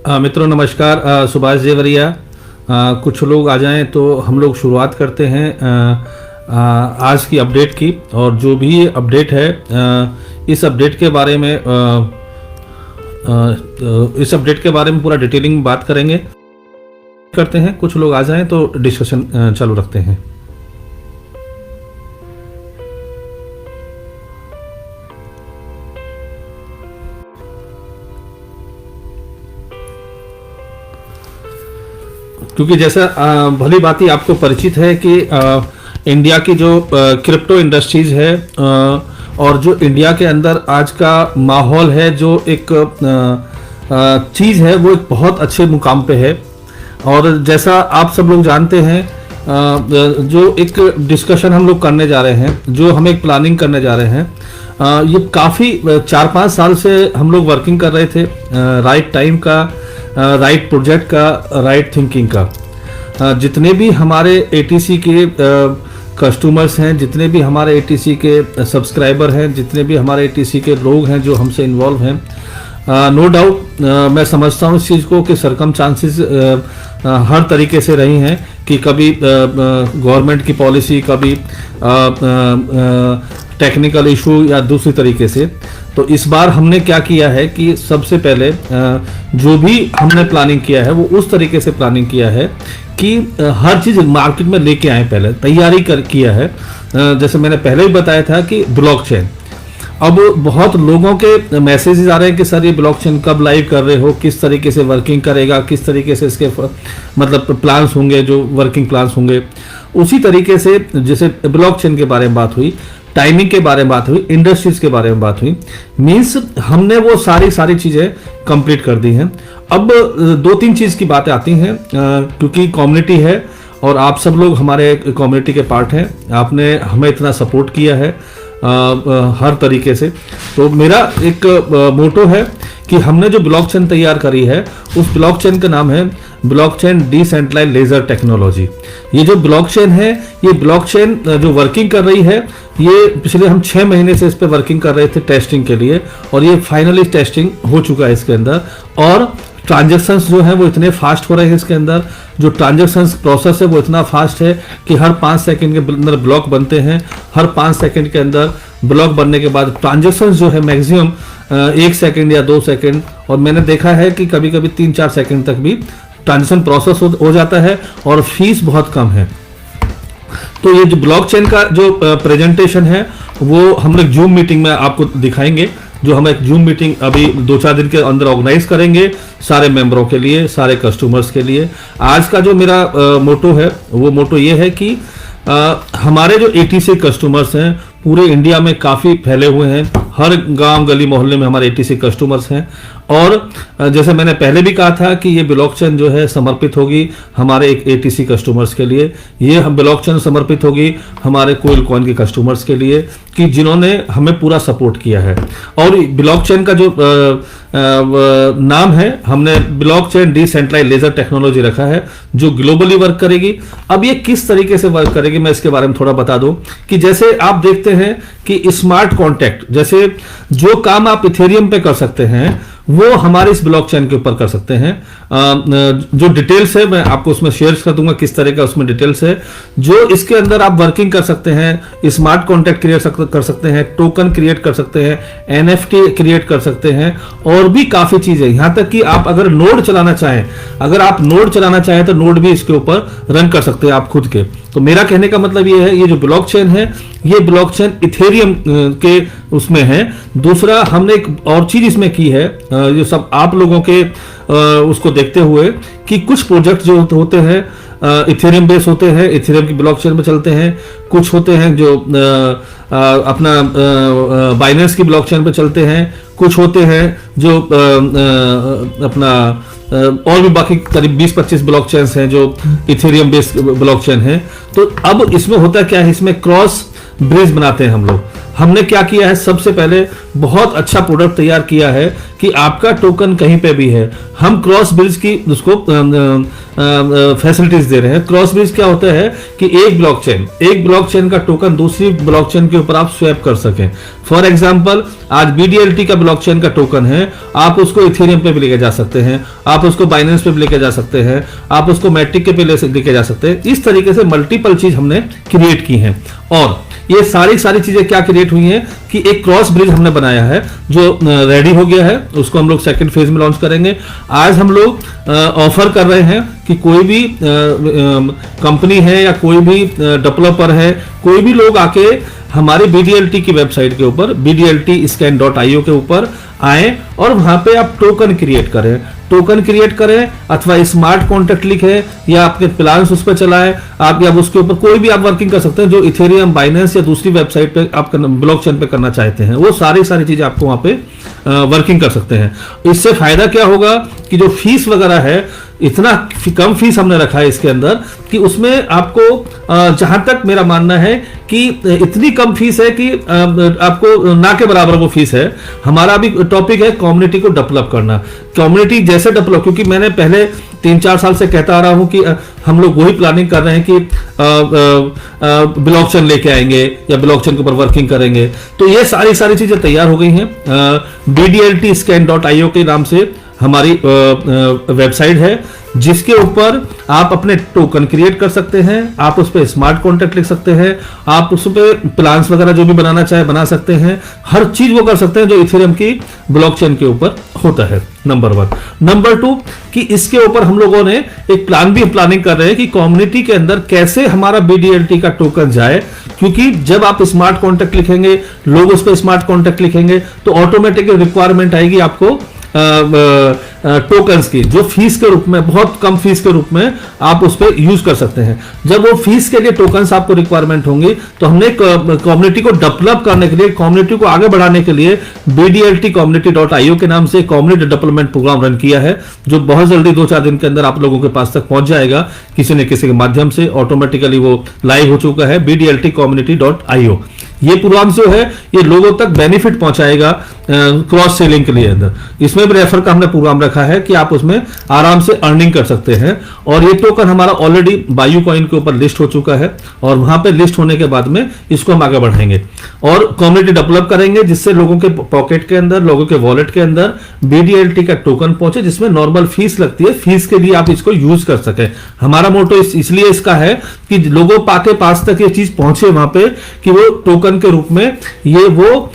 मित्रों नमस्कार। सुभाष जेवरिया। कुछ लोग आ जाएं तो हम लोग शुरुआत करते हैं आज की अपडेट की। और जो भी अपडेट है इस अपडेट के बारे में पूरा डिटेलिंग बात करेंगे करते हैं। कुछ लोग आ जाएं तो डिस्कशन चालू रखते हैं। क्योंकि जैसा भली भांति आपको परिचित है कि इंडिया की जो क्रिप्टो इंडस्ट्रीज है और जो इंडिया के अंदर आज का माहौल है, जो एक चीज़ है वो एक बहुत अच्छे मुकाम पे है। और जैसा आप सब लोग जानते हैं जो एक डिस्कशन हम लोग करने जा रहे हैं, जो हम एक प्लानिंग करने जा रहे हैं, ये काफ़ी 4-5 साल से हम लोग वर्किंग कर रहे थे। राइट टाइम का, राइट प्रोजेक्ट का, राइट थिंकिंग का। जितने भी हमारे एटीसी के कस्टमर्स हैं, जितने भी हमारे एटीसी के सब्सक्राइबर हैं, जितने भी हमारे एटीसी के लोग हैं जो हमसे इन्वॉल्व हैं, नो डाउट मैं समझता हूँ इस चीज़ को कि सरकमस्टांसेस हर तरीके से रही हैं कि कभी गवर्नमेंट की पॉलिसी, कभी टेक्निकल इशू या दूसरी तरीके से। तो इस बार हमने क्या किया है कि सबसे पहले जो भी हमने प्लानिंग किया है वो उस तरीके से प्लानिंग किया है कि हर चीज़ मार्केट में लेके आए, पहले तैयारी किया है। जैसे मैंने पहले भी बताया था कि ब्लॉकचेन, अब बहुत लोगों के मैसेजेस आ रहे हैं कि सर ये ब्लॉकचेन कब लाइव कर रहे हो, किस तरीके से वर्किंग करेगा, किस तरीके से इसके मतलब प्लान्स होंगे, जो वर्किंग प्लान्स होंगे। उसी तरीके से जैसे ब्लॉकचेन के बारे में बात हुई, टाइमिंग के बारे में बात हुई, इंडस्ट्रीज के बारे में बात हुई, मीन्स हमने वो सारी चीज़ें कंप्लीट कर दी हैं। अब 2-3 चीज़ की बातें आती हैं क्योंकि कम्युनिटी है और आप सब लोग हमारे कम्युनिटी के पार्ट हैं। आपने हमें इतना सपोर्ट किया है हर तरीके से। तो मेरा एक मोटो है कि हमने जो ब्लॉकचेन तैयार करी है उस ब्लॉकचेन का नाम है ब्लॉकचेन डिसेंट्रलाइज्ड लेजर टेक्नोलॉजी। ये जो ब्लॉकचेन है, ये ब्लॉकचेन जो वर्किंग कर रही है, ये पिछले हम 6 महीने से इस पे वर्किंग कर रहे थे टेस्टिंग के लिए, और ये फाइनली टेस्टिंग हो चुका है इसके अंदर। और ट्रांजैक्शंस जो है वो इतने फास्ट हो रहे हैं इसके अंदर, जो ट्रांजैक्शंस प्रोसेस है वो इतना फास्ट है कि हर 5 सेकंड के अंदर ब्लॉक बनते हैं। हर 5 सेकंड के अंदर ब्लॉक बनने के बाद ट्रांजैक्शंस जो है मैक्सिमम 1 सेकंड या 2 सेकंड, और मैंने देखा है कि कभी कभी 3-4 सेकंड तक भी ट्रांजैक्शन प्रोसेस हो जाता है, और फीस बहुत कम है। तो ये जो ब्लॉकचेन का जो प्रेजेंटेशन है वो हम लोग जूम मीटिंग में आपको दिखाएंगे, जो हम एक जूम मीटिंग अभी 2-4 दिन के अंदर ऑर्गेनाइज करेंगे सारे मेंबरों के लिए, सारे कस्टमर्स के लिए। आज का जो मेरा मोटो है वो मोटो ये है कि हमारे जो एटीसी कस्टमर्स हैं पूरे इंडिया में काफ़ी फैले हुए हैं, हर गांव गली मोहल्ले में हमारे एटीसी कस्टमर्स हैं। और जैसे मैंने पहले भी कहा था कि ये ब्लॉकचेन जो है समर्पित होगी हमारे एक एटीसी कस्टमर्स के लिए, ये ब्लॉकचेन समर्पित होगी हमारे कोयल कॉइन के कस्टमर्स के लिए कि जिन्होंने हमें पूरा सपोर्ट किया है। और ब्लॉकचेन का जो नाम है हमने ब्लॉकचेन डिसेंट्रलाइज्ड लेजर टेक्नोलॉजी रखा है, जो ग्लोबली वर्क करेगी। अब ये किस तरीके से वर्क करेगी मैं इसके बारे में थोड़ा बता दूं कि जैसे आप देखते हैं कि स्मार्ट कॉन्ट्रैक्ट, जैसे जो काम आप इथेरियम पे कर सकते हैं वो हमारे इस ब्लॉकचेन के ऊपर कर सकते हैं। जो डिटेल्स है मैं आपको उसमें शेयर कर दूंगा, किस तरह का उसमें डिटेल्स है। जो इसके अंदर आप वर्किंग कर सकते हैं, स्मार्ट कॉन्ट्रैक्ट क्रिएट कर सकते हैं, टोकन क्रिएट कर सकते हैं, एनएफटी क्रिएट कर सकते हैं, और भी काफी चीजें। यहां तक कि आप अगर नोड चलाना चाहें, तो नोड भी इसके ऊपर रन कर सकते हैं आप खुद के। तो मेरा कहने का मतलब ये है, ये जो ब्लॉकचेन है ये ब्लॉकचेन इथेरियम के उसमें है। दूसरा हमने एक और चीज इसमें की है, जो सब आप लोगों के उसको देखते हुए कि कुछ प्रोजेक्ट जो होते हैं इथेरियम बेस होते हैं, इथेरियम की ब्लॉकचेन में चलते हैं। कुछ होते हैं जो अपना बाइनेंस की ब्लॉकचेन पे चलते हैं। कुछ होते हैं जो अपना और भी बाकी करीब 20-25 ब्लॉकचेन्स हैं जो इथेरियम बेस्ड ब्लॉकचेन है। तो अब इसमें होता क्या है, इसमें क्रॉस ब्रिज बनाते हैं हम लोग। हमने क्या किया है, सबसे पहले बहुत अच्छा प्रोडक्ट तैयार किया है कि आपका टोकन कहीं पे भी है, हम क्रॉस ब्रिज की उसको फैसिलिटीज दे रहे हैं। क्रॉस ब्रिज क्या होता है कि एक ब्लॉकचेन का टोकन दूसरी ब्लॉकचेन के ऊपर आप स्वैप कर सकें। फॉर एग्जांपल, आज BDLT का ब्लॉकचेन का टोकन है, आप उसको इथेरियम पे भी लेके जा सकते हैं, आप उसको बाइनेंस पे भी लेके जा सकते हैं, आप उसको मैट्रिक के पे लेके जा सकते हैं। इस तरीके से मल्टीपल चीज हमने क्रिएट की हैं, और ये सारी चीजें क्या क्रिएट हुई हैं कि एक क्रॉस ब्रिज हमने बनाया है जो रेडी हो गया है, उसको हम लोग सेकंड फेज में लॉन्च करेंगे। आज हम लोग ऑफर कर रहे हैं कि कोई भी कंपनी है या कोई भी डेवलपर है, कोई भी लोग आके हमारी BDLT की वेबसाइट के ऊपर bdltscan.io के ऊपर आए और वहां पे आप टोकन क्रिएट करें अथवा स्मार्ट कॉन्ट्रैक्ट लिखें या आपके प्लान्स उस पर चलाएं, आप या उसके ऊपर कोई भी आप वर्किंग कर सकते हैं जो इथेरियम, बाइनेंस या दूसरी वेबसाइट पे आप ब्लॉकचेन पे करना चाहते हैं, वो सारी चीजें आपको वहां पे वर्किंग कर सकते हैं। इससे फायदा क्या होगा कि जो फीस वगैरह है, इतना कम फीस हमने रखा है इसके अंदर कि उसमें आपको जहां तक मेरा मानना है कि इतनी कम फीस है कि आपको ना के बराबर वो फीस है। हमारा भी टॉपिक है कम्युनिटी को डेवलप करना, कम्युनिटी जैसे डेवलप, क्योंकि मैंने पहले 3-4 साल से कहता आ रहा हूं कि हम लोग वही प्लानिंग कर रहे हैं कि ब्लॉकचेन लेके आएंगे या ब्लॉकचेन के ऊपर वर्किंग करेंगे। तो ये सारी चीजें तैयार हो गई हैं। bdltscan.io के नाम से हमारी वेबसाइट है जिसके ऊपर आप अपने टोकन क्रिएट कर सकते हैं, आप उस पर स्मार्ट कॉन्ट्रैक्ट लिख सकते हैं, आप उस पर प्लान्स वगैरह जो भी बनाना चाहे बना सकते हैं, हर चीज वो कर सकते हैं जो इथेरियम की ब्लॉकचेन के ऊपर होता है। नंबर 1। नंबर 2 कि इसके ऊपर हम लोगों ने एक प्लानिंग कर रहे हैं कि कम्युनिटी के अंदर कैसे हमारा BDLT का टोकन जाए, क्योंकि जब आप स्मार्ट कॉन्ट्रैक्ट लिखेंगे, लोग उस पर स्मार्ट कॉन्ट्रैक्ट लिखेंगे तो ऑटोमेटिक रिक्वायरमेंट आएगी आपको टोकन्स की, जो फीस के रूप में, बहुत कम फीस के रूप में आप उस पर यूज कर सकते हैं। जब वो फीस के लिए टोकन्स आपको रिक्वायरमेंट होंगी तो हमने कम्युनिटी को डेवलप करने के लिए, कम्युनिटी को आगे बढ़ाने के लिए bdltcommunity.io के नाम से कम्युनिटी डेवलपमेंट प्रोग्राम रन किया है, जो बहुत जल्दी 2-4 दिन के अंदर आप लोगों के पास तक पहुंच जाएगा, किसी न किसी के माध्यम से ऑटोमेटिकली वो लाइव हो चुका है bdltcommunity.io। ये प्रोग्राम जो है ये लोगों तक बेनिफिट पहुंचाएगा क्रॉस सेलिंग के लिए अंदर। इसमें भी रेफर का हमने प्रोग्राम रखा है कि आप उसमें आराम से अर्निंग कर सकते हैं। और ये टोकन हमारा ऑलरेडी बायू कॉइन के ऊपर लिस्ट हो चुका है और वहां पे लिस्ट होने के बाद में इसको हम आगे बढ़ाएंगे और कम्युनिटी डेवलप करेंगे जिससे लोगों के पॉकेट के अंदर, लोगों के वॉलेट के अंदर BDLT का टोकन पहुंचे, जिसमें नॉर्मल फीस लगती है, फीस के लिए आप इसको यूज कर सके। हमारा मोटो इसलिए इसका है कि लोगों के पास तक ये चीज पहुंचे वहां पे कि वो टोकन के रूप में ये वो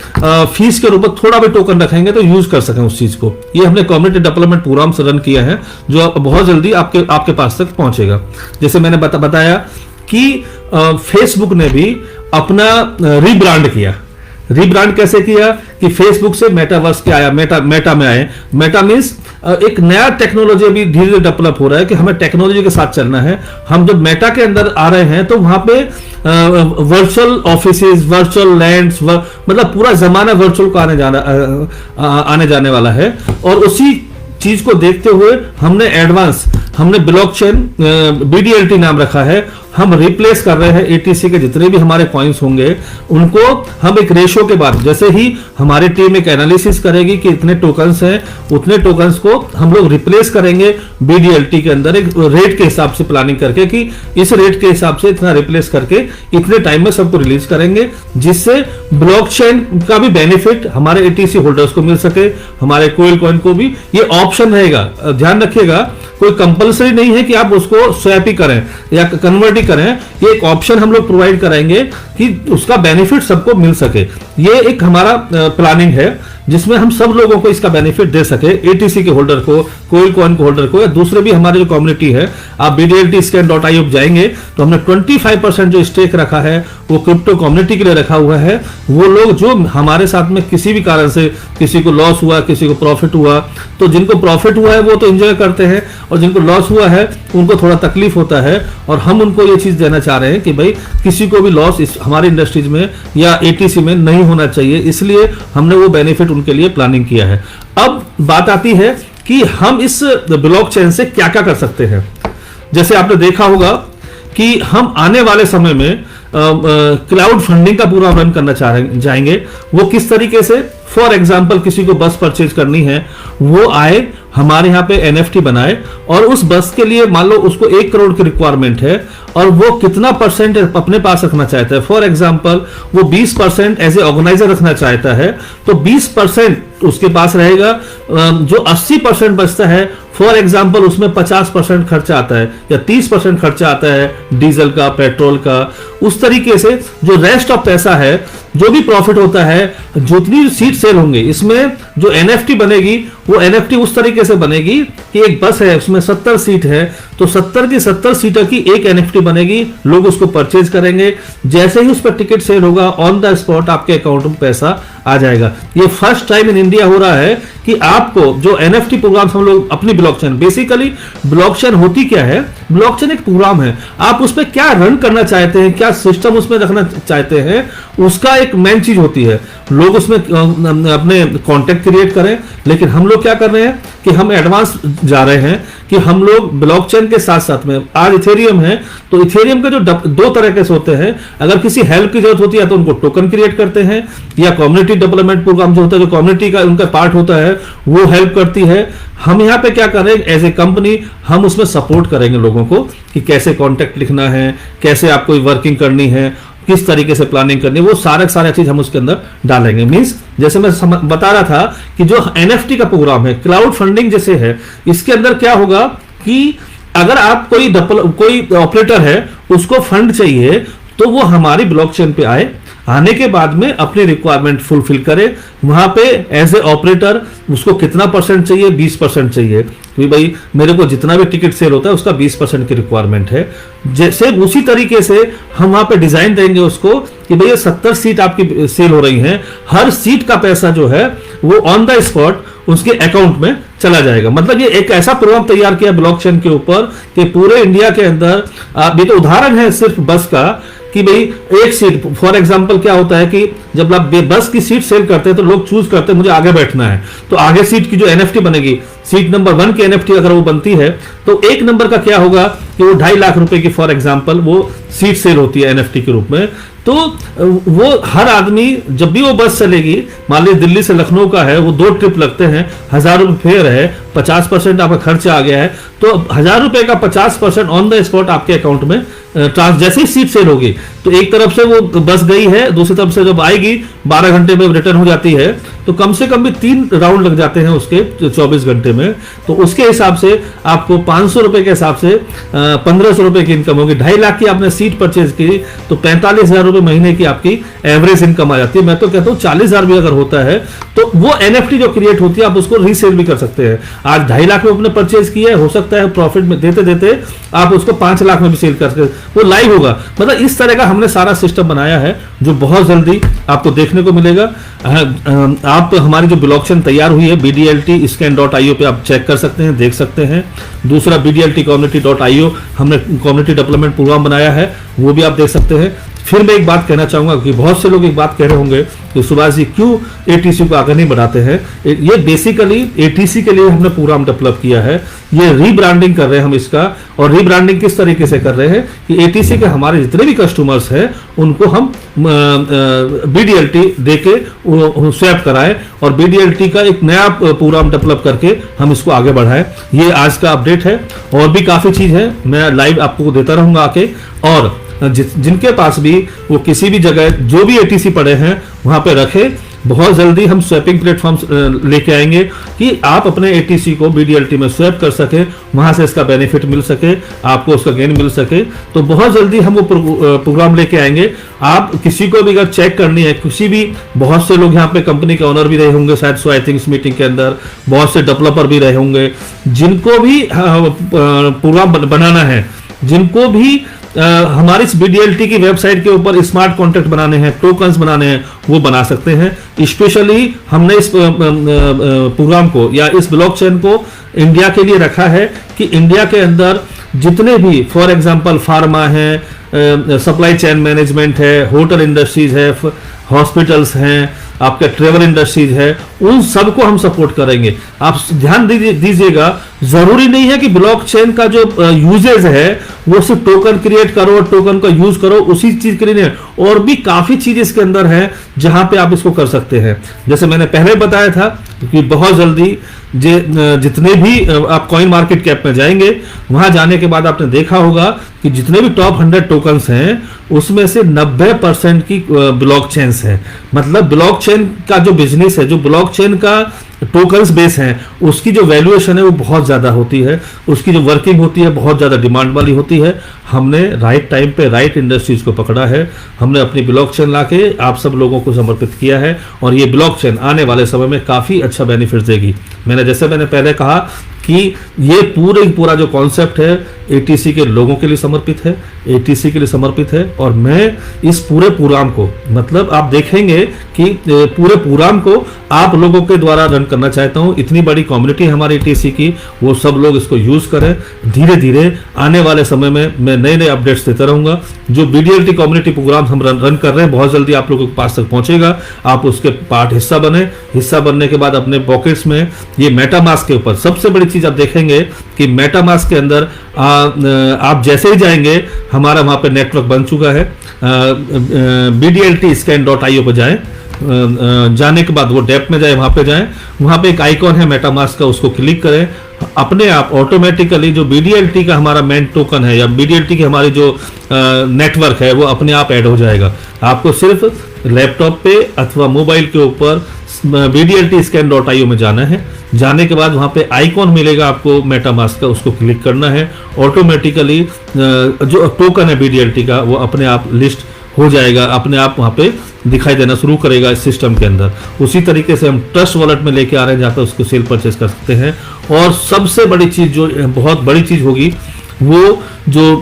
फीस के रूप में थोड़ा भी टोकन रखेंगे तो यूज कर सकें उस चीज को। ये हमने कम्युनिटी डेवलपमेंट प्रोग्राम से रन किया है जो बहुत जल्दी आपके पास तक पहुंचेगा। जैसे मैंने बताया कि फेसबुक ने भी अपना रीब्रांड किया। रीब्रांड कैसे किया कि फेसबुक से मेटावर्स के आया, मेटा में आए। मेटा मींस एक नया टेक्नोलॉजी अभी धीरे धीरे डेवलप हो रहा है कि हमें टेक्नोलॉजी के साथ चलना है। हम जब मेटा के अंदर आ रहे हैं तो वहां पे वर्चुअल ऑफिसेज, वर्चुअल लैंड्स, मतलब पूरा जमाना वर्चुअल का आने जाने वाला है। और उसी चीज को देखते हुए हमने ब्लॉकचेन BDLT नाम रखा है। हम रिप्लेस कर रहे हैं ATC के जितने भी हमारे कॉइन्स होंगे उनको हम एक रेशो के बाद, जैसे ही हमारी टीम एक एनालिसिस करेगी कि इतने टोकन्स हैं, उतने टोकन्स को हम लोग रिप्लेस करेंगे BDLT के अंदर एक रेट के हिसाब से प्लानिंग करके कि इस रेट के हिसाब से इतना रिप्लेस करके इतने टाइम में सबको रिलीज करेंगे, जिससे ब्लॉकचेन का भी बेनिफिट हमारे ATC होल्डर्स को मिल सके, हमारे कोयल कॉइन को भी। ये ऑप्शन रहेगा, ध्यान रखिएगा, कोई कंपलसरी नहीं है कि आप उसको स्वैप ही करें या कन्वर्ट ही करें। ये एक ऑप्शन हम लोग प्रोवाइड कराएंगे कि उसका बेनिफिट सबको मिल सके। ये एक हमारा प्लानिंग है जिसमें हम सब लोगों को इसका बेनिफिट दे सके, ATC के होल्डर को, कोयल कॉइन के होल्डर को, या दूसरे भी हमारे जो कम्युनिटी है। आप bdltscan.io जाएंगे तो हमने 25% जो स्टेक रखा है वो क्रिप्टो कम्युनिटी के लिए रखा हुआ है। वो लोग जो हमारे साथ में किसी भी कारण से, किसी को लॉस हुआ, किसी को प्रॉफिट हुआ, तो जिनको प्रॉफिट हुआ है वो तो एंजॉय करते हैं और जिनको लॉस हुआ है उनको थोड़ा तकलीफ होता है। और हम उनको ये चीज देना चाह रहे हैं कि भाई किसी को भी लॉस इस हमारी इंडस्ट्रीज में या ATC में नहीं होना चाहिए, इसलिए हमने वो बेनिफिट उनके लिए प्लानिंग किया है। अब बात आती है कि हम इस ब्लॉकचेन से क्या क्या कर सकते हैं। जैसे आपने देखा होगा कि हम आने वाले समय में क्लाउड फंडिंग का पूरा रन करना जाएंगे। वो किस तरीके से, फॉर एग्जाम्पल किसी को बस परचेज करनी है, वो आए हमारे यहाँ पे एनएफटी बनाए और उस बस के लिए मान लो उसको 1 करोड़ की रिक्वायरमेंट है और वो कितना परसेंट अपने पास रखना चाहता है, फॉर एग्जाम्पल वो 20% एज ए ऑर्गेनाइजर रखना चाहता है, तो 20% उसके पास रहेगा। जो 80% बचता है, फॉर एग्जाम्पल उसमें 50% खर्चा आता है या 30% खर्चा आता है डीजल का, पेट्रोल का। उस तरीके से जो रेस्ट ऑफ पैसा है, जो भी प्रॉफिट होता है, जितनी सीट सेल होंगे, इसमें जो एनएफटी बनेगी वो एनएफटी उस तरीके से बनेगी कि एक बस है उसमें 70 सीट है, तो 70 की 70 सीटर की एक एनएफटी बनेगी, लोग उसको परचेज करेंगे। जैसे ही उस पर टिकट सेल होगा, ऑन द स्पॉट आपके अकाउंट में पैसा आ जाएगा। ये फर्स्ट टाइम इन इंडिया हो रहा है कि आपको जो एनएफटी प्रोग्राम हम लोग अपनी ब्लॉकचेन, बेसिकली ब्लॉकचेन होती क्या है, ब्लॉकचेन एक प्रोग्राम है, आप उस पर क्या रन करना चाहते हैं, क्या सिस्टम उसमें रखना चाहते हैं, उसका एक मेन चीज होती है। लोग उसमें अपने कॉन्टेक्ट क्रिएट करें, लेकिन हम लोग क्या कर रहे हैं कि हम एडवांस जा रहे हैं कि हम लोग ब्लॉकचेन के साथ साथ में, आज इथेरियम है तो इथेरियम के जो 2 तरह के होते हैं, अगर किसी हेल्प की जरूरत होती है तो उनको टोकन क्रिएट करते हैं, या कम्युनिटी डेवलपमेंट प्रोग्राम जो होता है, जो कम्युनिटी का उनका पार्ट होता है, वो हेल्प करती है। हम यहाँ पे क्या कर रहे हैं एज ए कंपनी, हम उसमें सपोर्ट करेंगे लोगों को कि कैसे कॉन्टेक्ट लिखना है, कैसे आपको वर्किंग करनी है, किस तरीके से प्लानिंग करनी है, वो सारा चीज हम उसके अंदर डालेंगे। मींस जैसे मैं बता रहा था कि जो एनएफटी का प्रोग्राम है, क्लाउड फंडिंग जैसे है, इसके अंदर क्या होगा कि अगर आप कोई ऑपरेटर है, उसको फंड चाहिए, तो वो हमारी ब्लॉकचेन पे आने के बाद में अपनी रिक्वायरमेंट फुलफिल करे। वहां पे एज ए ऑपरेटर उसको कितना परसेंट चाहिए, 20% चाहिए, कि भाई मेरे को जितना भी टिकट सेल होता है उसका 20% की रिक्वायरमेंट है। जैसे उसी तरीके से हम वहां पे डिजाइन देंगे उसको कि भाई 70 सीट आपकी सेल हो रही हैं, हर सीट का पैसा जो है वो ऑन द स्पॉट उसके अकाउंट में चला जाएगा। मतलब ये एक ऐसा प्रोग्राम तैयार किया ब्लॉकचेन के ऊपर कि पूरे इंडिया के अंदर, ये तो उदाहरण है सिर्फ बस का, कि भाई एक सीट, फॉर एग्जांपल क्या होता है कि जब आप बस की सीट सेल करते हैं तो लोग चूज करते हैं मुझे आगे बैठना है, तो आगे सीट की जो एनएफटी बनेगी, सीट नंबर 1 की एनएफटी अगर वो बनती है, तो 1 नंबर का क्या होगा कि वो 2.5 लाख रुपए की फॉर एग्जांपल वो सीट सेल होती है एनएफटी के रूप में। तो वो हर आदमी जब भी वो बस चलेगी, मान लीजिए दिल्ली से लखनऊ का है, वो 2 ट्रिप लगते हैं, 1000 रुपये फेयर है, 50% आपका खर्चा आ गया है, तो 1000 रुपए का 50% ऑन द स्पॉट आपके अकाउंट में जैसे ही सीट सेल होगी, तो एक तरफ से वो बस गई है, दूसरी तरफ से जब आएगी 12 घंटे में रिटर्न हो जाती है, तो कम से कम भी 3 राउंड लग जाते हैं उसके 24 घंटे में। तो उसके हिसाब से आपको 500 रुपए के हिसाब से 1500 रुपए की इनकम होगी। 2.5 लाख की आपने सीट परचेज की तो 45,000 रुपए महीने की आपकी एवरेज इनकम आ जाती है। मैं तो कहता हूँ 40,000 भी अगर होता है तो वो एनएफटी जो क्रिएट होती है आप उसको रीसेल भी कर सकते हैं। आज 2.5 लाख में आपने परचेज किया है, हो सकता है प्रॉफिट में देते देते आप उसको 5 लाख में भी सेल कर सकते, वो लाइव होगा। मतलब इस तरह का हमने सारा सिस्टम बनाया है जो बहुत जल्दी आपको देखने को मिलेगा। आप हमारी जो ब्लॉकचेन तैयार हुई है bdlt-scan.io पे आप चेक कर सकते हैं, देख सकते हैं। दूसरा bdltcommunity.io हमने कम्युनिटी डेवलपमेंट प्रोग्राम बनाया है, वो भी आप देख सकते हैं। फिर मैं एक बात कहना चाहूंगा कि बहुत से लोग एक बात कह रहे होंगे कि सुभाष जी क्यों एटीसी को आगे नहीं बढ़ाते हैं। ये बेसिकली एटीसी के लिए हमने प्रोग्राम डेवलप किया है, ये रीब्रांडिंग कर रहे हैं हम इसका। और रीब्रांडिंग किस तरीके से कर रहे हैं कि एटीसी के हमारे जितने भी कस्टमर्स हैं उनको हम बीडीएलटी देके स्वैप कराएं और बीडीएलटी का एक नया प्रोग्राम डेवलप करके हम इसको आगे बढ़ाएं। ये आज का अपडेट है, और भी काफी चीज है, मैं लाइव आपको देता रहूंगा आके। और जिनके पास भी वो किसी भी जगह जो भी एटीसी पड़े हैं वहां पे रखे, बहुत जल्दी हम स्वैपिंग प्लेटफॉर्म्स लेके आएंगे कि आप अपने एटीसी को बीडीएलटी में स्वैप कर सके, वहां से इसका बेनिफिट मिल सके, आपको उसका गेन मिल सके। तो बहुत जल्दी हम वो प्रोग्राम लेके आएंगे। आप किसी को भी अगर चेक करनी है, किसी भी, बहुत से लोग यहाँ पे कंपनी के ऑनर भी रहे होंगे शायद, सो आई थिंक इस मीटिंग के अंदर बहुत से डेवलपर भी रहे होंगे, जिनको भी प्रोग्राम बनाना है, जिनको भी हमारी इस बीडीएलटी की वेबसाइट के ऊपर स्मार्ट कॉन्ट्रैक्ट बनाने हैं, टोकन्स बनाने हैं, वो बना सकते हैं। स्पेशली हमने इस प्रोग्राम को या इस ब्लॉकचेन को इंडिया के लिए रखा है कि इंडिया के अंदर जितने भी, फॉर एग्जांपल फार्मा है, सप्लाई चेन मैनेजमेंट है, होटल इंडस्ट्रीज है, हॉस्पिटल्स हैं, आपके ट्रेवल इंडस्ट्रीज है, उन सबको हम सपोर्ट करेंगे। आप ध्यान दीजिएगा, जरूरी नहीं है कि ब्लॉकचेन का जो यूजेज है वो सिर्फ टोकन क्रिएट करो और टोकन का यूज करो, उसी चीज के लिए नहीं, और भी काफी चीज इसके अंदर है जहां पे आप इसको कर सकते हैं। जैसे मैंने पहले बताया था कि बहुत जल्दी जितने भी आप कॉइन मार्केट कैप में जाएंगे, वहां जाने के बाद आपने देखा होगा कि जितने भी टॉप 100 टोकन्स हैं उसमें से 90% की ब्लॉकचेन्स है। मतलब ब्लॉकचेन का जो बिजनेस है, जो ब्लॉकचेन का टोकन्स बेस हैं, उसकी जो वैल्यूएशन है वो बहुत ज़्यादा होती है, उसकी जो वर्किंग होती है बहुत ज़्यादा डिमांड वाली होती है। हमने राइट टाइम पे राइट इंडस्ट्रीज को पकड़ा है, हमने अपनी ब्लॉकचेन लाके आप सब लोगों को समर्पित किया है, और ये ब्लॉकचेन आने वाले समय में काफ़ी अच्छा बेनिफिट देगी। मैंने पहले कहा कि ये पूरा जो कॉन्सेप्ट है एटीसी के लोगों के लिए समर्पित है, एटीसी के लिए समर्पित है, और मैं इस पूरे प्रोग्राम को, मतलब आप देखेंगे कि पूरे प्रोग्राम को आप लोगों के द्वारा रन करना चाहता हूं। इतनी बड़ी कम्युनिटी हमारी एटीसी की, वो सब लोग इसको यूज करें। धीरे धीरे आने वाले समय में मैं नए अपडेट्स देता रहूंगा। जो बीडीएलटी कम्युनिटी प्रोग्राम हम रन कर रहे हैं बहुत जल्दी आप लोगों के पास तक पहुंचेगा। आप उसके पार्ट हिस्सा बनने के बाद अपने पॉकेट्स में ये मेटामास्क के ऊपर सबसे बड़ी चीज आप देखेंगे कि मेटामास्क के अंदर आप जैसे ही जाएंगे, हमारा वहां पे नेटवर्क बन चुका है। bdltscan.io पर जाएं, जाने के बाद वो डेप्थ में जाए, वहां पे जाएं, वहां पे एक आइकॉन है मेटामास्क का, उसको क्लिक करें। अपने आप ऑटोमेटिकली जो BDLT का हमारा मेन टोकन है या BDLT की हमारी जो नेटवर्क है वो अपने आप ऐड हो जाएगा। आपको सिर्फ लैपटॉप पे अथवा मोबाइल के ऊपर bdltscan.io में जाना है। जाने के बाद वहां पे आइकॉन मिलेगा आपको मेटामास्क का, उसको क्लिक करना है। ऑटोमेटिकली जो टोकन है BDLT का वो अपने आप लिस्ट हो जाएगा, अपने आप वहां पे दिखाई देना शुरू करेगा इस सिस्टम के अंदर। उसी तरीके से हम ट्रस्ट वॉलेट में लेके आ रहे हैं जहां पे उसको सेल परचेस कर सकते हैं। और सबसे बड़ी चीज, जो बहुत बड़ी चीज होगी, वो जो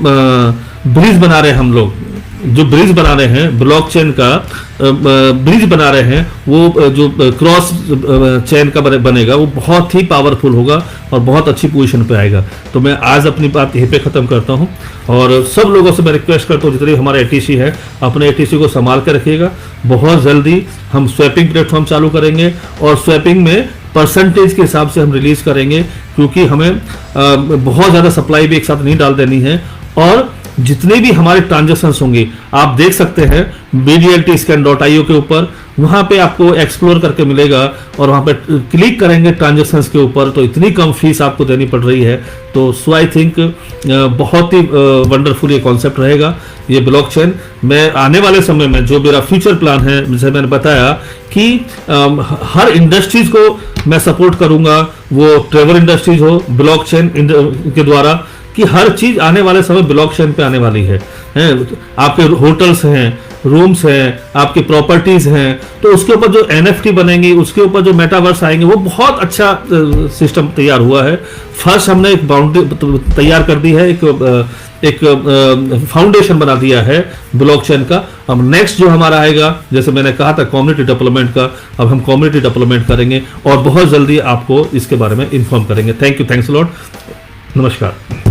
ब्रिज बना रहे हैं हम लोग, जो ब्रिज बना रहे हैं ब्लॉकचेन का ब्रिज बना रहे हैं, वो जो क्रॉस चेन का बनेगा वो बहुत ही पावरफुल होगा और बहुत अच्छी पोजीशन पे आएगा। तो मैं आज अपनी बात यहीं पे ख़त्म करता हूं और सब लोगों से मैं रिक्वेस्ट करता हूं, जितने हमारे एटीसी है अपने एटीसी को संभाल के रखिएगा। बहुत जल्दी हम स्वैपिंग प्लेटफॉर्म चालू करेंगे और स्वैपिंग में परसेंटेज के हिसाब से हम रिलीज करेंगे, क्योंकि हमें बहुत ज़्यादा सप्लाई भी एक साथ नहीं डाल देनी है। और जितने भी हमारे ट्रांजेक्शंस होंगे आप देख सकते हैं bdltscan.io के ऊपर, वहां पे आपको एक्सप्लोर करके मिलेगा और वहां पे क्लिक करेंगे ट्रांजेक्शंस के ऊपर तो इतनी कम फीस आपको देनी पड़ रही है। तो सो आई थिंक बहुत ही वंडरफुल ये कॉन्सेप्ट रहेगा ये ब्लॉकचेन। मैं आने वाले समय में जो मेरा फ्यूचर प्लान है, जैसे मैंने बताया कि हर इंडस्ट्रीज को मैं सपोर्ट करूंगा, वो ट्रेवल इंडस्ट्रीज हो ब्लॉकचेन के द्वारा, कि हर चीज आने वाले समय ब्लॉकचेन पे आने वाली है। आपके होटल्स हैं, रूम्स हैं, आपकी प्रॉपर्टीज हैं, तो उसके ऊपर जो NFT बनेंगी, उसके ऊपर जो मेटावर्स आएंगे, वो बहुत अच्छा सिस्टम तैयार हुआ है। फर्स्ट हमने एक बाउंड्री तैयार कर दी है, एक फाउंडेशन बना दिया है ब्लॉकचेन का। अब नेक्स्ट जो हमारा आएगा, जैसे मैंने कहा था कम्युनिटी डेवलपमेंट का, अब हम कम्युनिटी डेवलपमेंट करेंगे और बहुत जल्दी आपको इसके बारे में इन्फॉर्म करेंगे। Thank you, thanks a lot, नमस्कार।